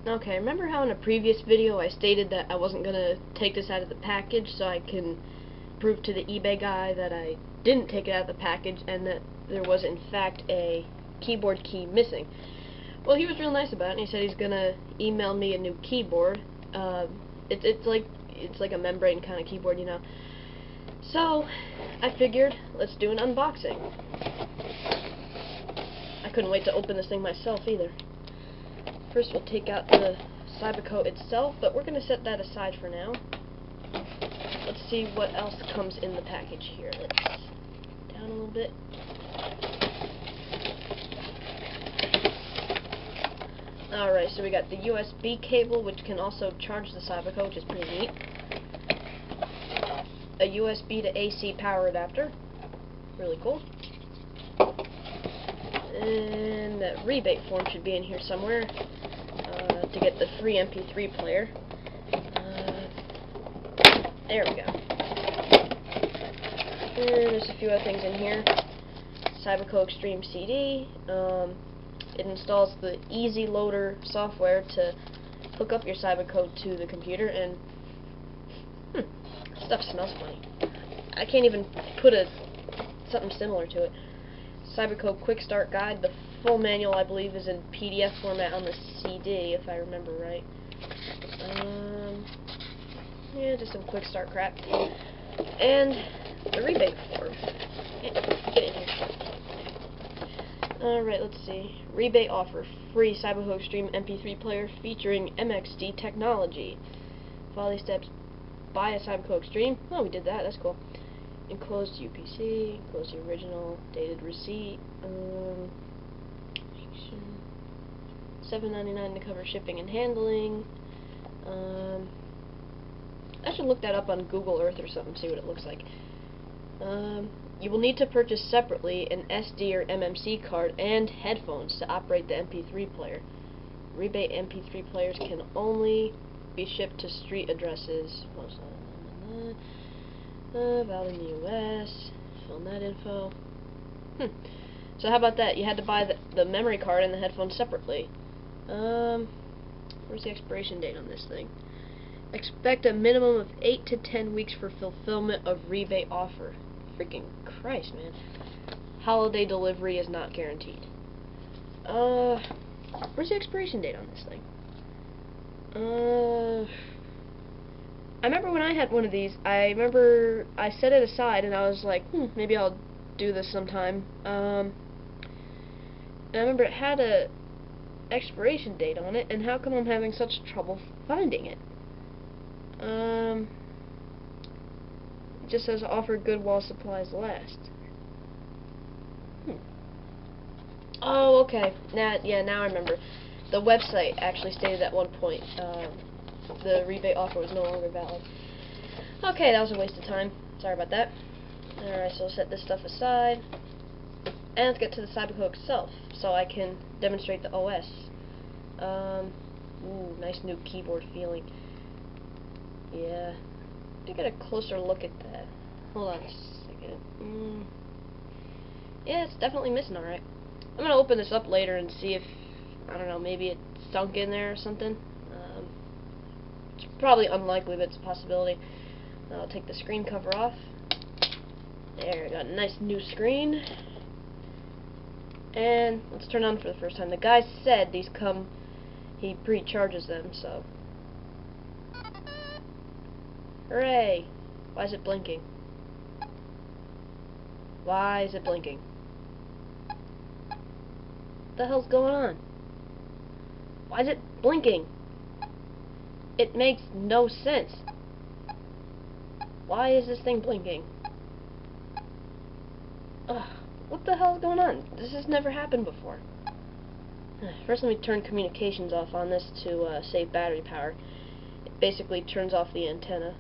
Okay, remember how in a previous video I stated that I wasn't going to take this out of the package so I can prove to the eBay guy that I didn't take it out of the package and that there was in fact a keyboard key missing? Well, he was real nice about it, and he said he's going to email me a new keyboard. It's like a membrane kind of keyboard, you know. So, I figured, let's do an unboxing. I couldn't wait to open this thing myself either. First we'll take out the Cybiko itself, but we're going to set that aside for now. Let's see what else comes in the package here. Let's down a little bit. Alright, so we got the USB cable, which can also charge the Cybiko, which is pretty neat. A USB to AC power adapter. Really cool. And that rebate form should be in here somewhere to get the free MP3 player. There we go. And there's a few other things in here. Cybiko Xtreme CD. It installs the Easy Loader software to hook up your Cybiko to the computer, and stuff smells funny. I can't even put something similar to it. Cybiko Quick Start Guide. The full manual, I believe, is in PDF format on the CD, if I remember right. Yeah, just some quick start crap. And the rebate form. Yeah, get in here. Alright, let's see. Rebate offer. Free Cybiko Xtreme MP3 player featuring MXD technology. Follow these steps. Buy a Cybiko Xtreme. Oh, we did that. That's cool. Enclosed UPC, enclosed the original, dated receipt, $7.99 to cover shipping and handling. I should look that up on Google Earth or something, see what it looks like. You will need to purchase separately an SD or MMC card and headphones to operate the MP3 player. Rebate MP3 players can only be shipped to street addresses. Valid in the U.S. Fill in that info. So how about that? You had to buy the memory card and the headphones separately. Where's the expiration date on this thing? Expect a minimum of 8 to 10 weeks for fulfillment of rebate offer. Freaking Christ, man. Holiday delivery is not guaranteed. Where's the expiration date on this thing? I remember when I had one of these, I remember I set it aside and I was like, maybe I'll do this sometime. And I remember it had a expiration date on it, and how come I'm having such trouble finding it? It just says offer good while supplies last. Oh, okay. Now I remember. The website actually stated at one point the rebate offer was no longer valid. Okay, that was a waste of time. Sorry about that. Alright, so we'll set this stuff aside. And let's get to the Cybiko itself, so I can demonstrate the OS. Ooh, nice new keyboard feeling. Yeah. Let me get a closer look at that. Hold on a second. Yeah, it's definitely missing, alright. I'm going to open this up later and see if, I don't know, maybe it sunk in there or something. It's probably unlikely, but it's a possibility. I'll take the screen cover off. There, got a nice new screen. And let's turn on for the first time. The guy said these come, he pre-charges them, so. Hooray! Why is it blinking? Why is it blinking? What the hell's going on? Why is it blinking? It makes no sense. Why is this thing blinking? Ugh, what the hell is going on? This has never happened before. First, let me turn communications off on this to save battery power. It basically turns off the antenna.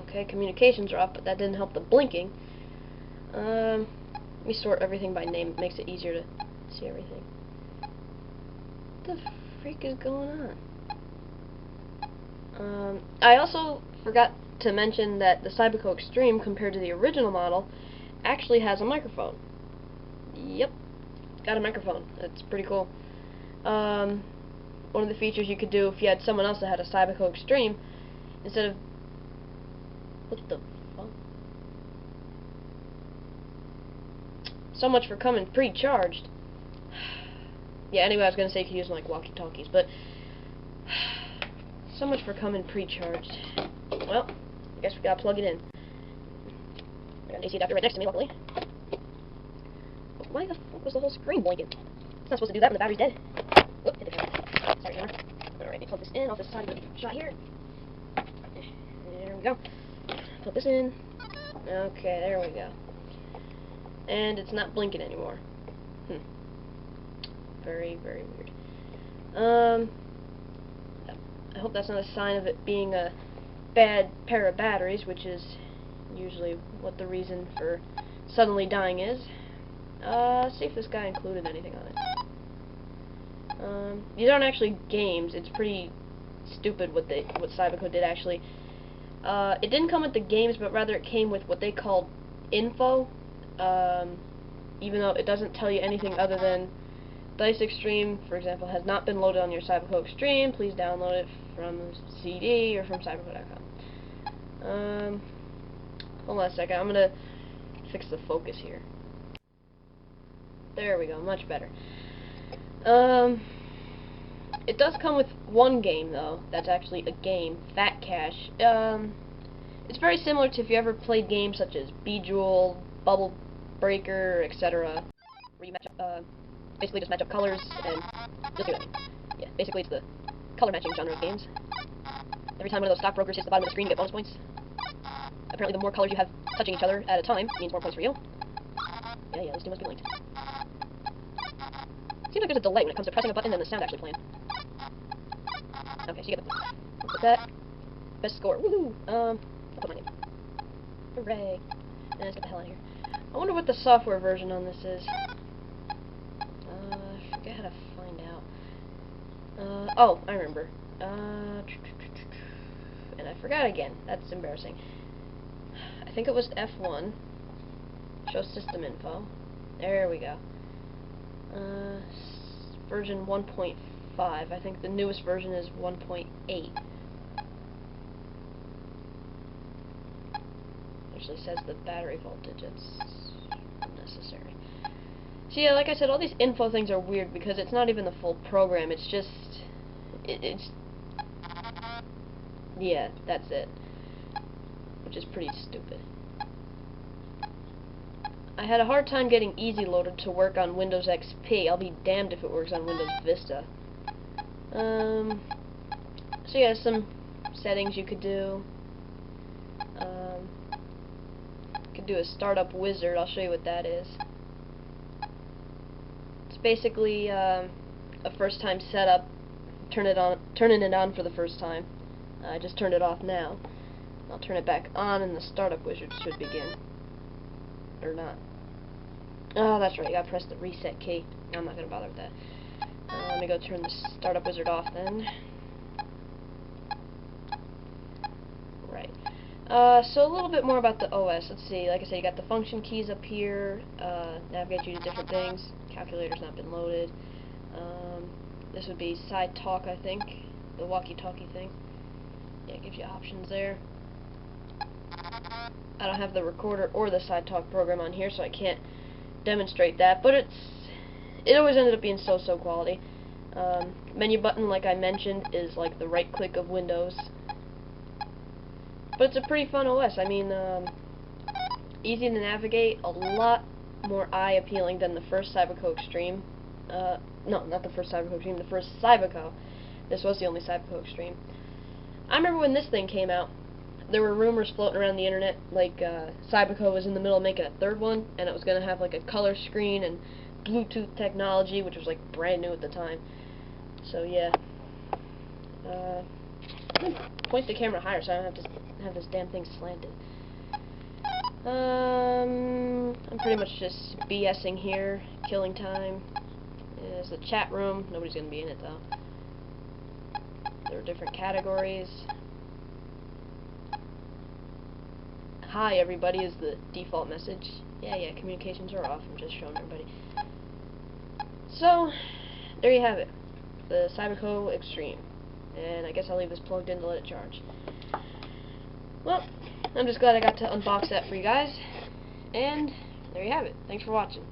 Okay, communications are off, but that didn't help the blinking. Let me sort everything by name. It makes it easier to see everything. What the freak is going on? I also forgot to mention that the Cybiko Xtreme, compared to the original model, actually has a microphone. Yep, got a microphone. That's pretty cool. One of the features you could do if you had someone else that had a Cybiko Xtreme, instead of... What the fuck? So much for coming pre-charged. Yeah, anyway, I was gonna say you could use them like walkie-talkies, but... So much for coming pre-charged. Well, I guess we gotta plug it in. I got an AC adapter right next to me, luckily. Why the fuck was the whole screen blinking? It's not supposed to do that when the battery's dead. Oop, hit the camera. Sorry, camera. Alright, plug this in off this side of the shot here. There we go. Plug this in. Okay, there we go. And it's not blinking anymore. Very, very weird. I hope that's not a sign of it being a bad pair of batteries, which is usually what the reason for suddenly dying is. See if this guy included anything on it. These aren't actually games. It's pretty stupid what Cybiko did actually. It didn't come with the games, but rather it came with what they called info. Even though it doesn't tell you anything other than Cybiko Xtreme, for example, has not been loaded on your Cybiko Xtreme. Please download it from CD or from Cybiko.com. Hold on a second. I'm gonna fix the focus here. There we go, much better. It does come with one game, though. That's actually a game, Fat Cash. It's very similar to if you ever played games such as Bejeweled, Bubble Breaker, etc. Where you match up, basically just match up colors, and you'll see what I mean. Yeah, basically it's the color matching genre of games. Every time one of those stockbrokers hits the bottom of the screen, you get bonus points. Apparently the more colors you have touching each other at a time means more points for you. Yeah, these two must be linked. Seems like there's a delay when it comes to pressing a button and the sound actually playing. Okay, so you get the... Let's put that. Best score. Woohoo! I'll put my name. Hooray! And let's get the hell out of here. I wonder what the software version on this is. I forget how to find out. Oh, I remember. And I forgot again. That's embarrassing. I think it was F1. Show system info. There we go. Version 1.5. I think the newest version is 1.8. Actually says the battery voltage. It's unnecessary. So yeah, like I said, all these info things are weird because it's not even the full program. It's just... It's... Yeah, that's it. Which is pretty stupid. I had a hard time getting Easy Loader to work on Windows XP. I'll be damned if it works on Windows Vista. So yeah, some settings you could do. You could do a startup wizard. I'll show you what that is. It's basically a first-time setup. Turning it on for the first time. I just turned it off now. I'll turn it back on, and the startup wizard should begin. Or not. Oh, that's right, you gotta press the reset key. I'm not gonna bother with that. Let me go turn the startup wizard off then. Right. So a little bit more about the OS. Let's see, like I said, you got the function keys up here, navigate you to different things. Calculator's not been loaded. This would be side talk, I think. The walkie-talkie thing. Yeah, it gives you options there. I don't have the recorder or the side talk program on here, so I can't demonstrate that, but it always ended up being so-so quality. Menu button, like I mentioned, is like the right click of Windows. But it's a pretty fun OS. I mean, easy to navigate, a lot more eye-appealing than the first Cybiko Xtreme. No, not the first Cybiko Xtreme, the first Cybiko. This was the only Cybiko Xtreme. I remember when this thing came out, there were rumors floating around the internet, like, Cybiko was in the middle of making a third one, and it was going to have, like, a color screen and Bluetooth technology, which was, like, brand new at the time. So, yeah. Point the camera higher so I don't have to have this damn thing slanted. I'm pretty much just BSing here, killing time. There's the chat room. Nobody's going to be in it, though. There are different categories. Hi, everybody is the default message. Yeah, communications are off. I'm just showing everybody. So, there you have it. the Cybiko Xtreme. And I guess I'll leave this plugged in to let it charge. Well, I'm just glad I got to unbox that for you guys. And there you have it. Thanks for watching.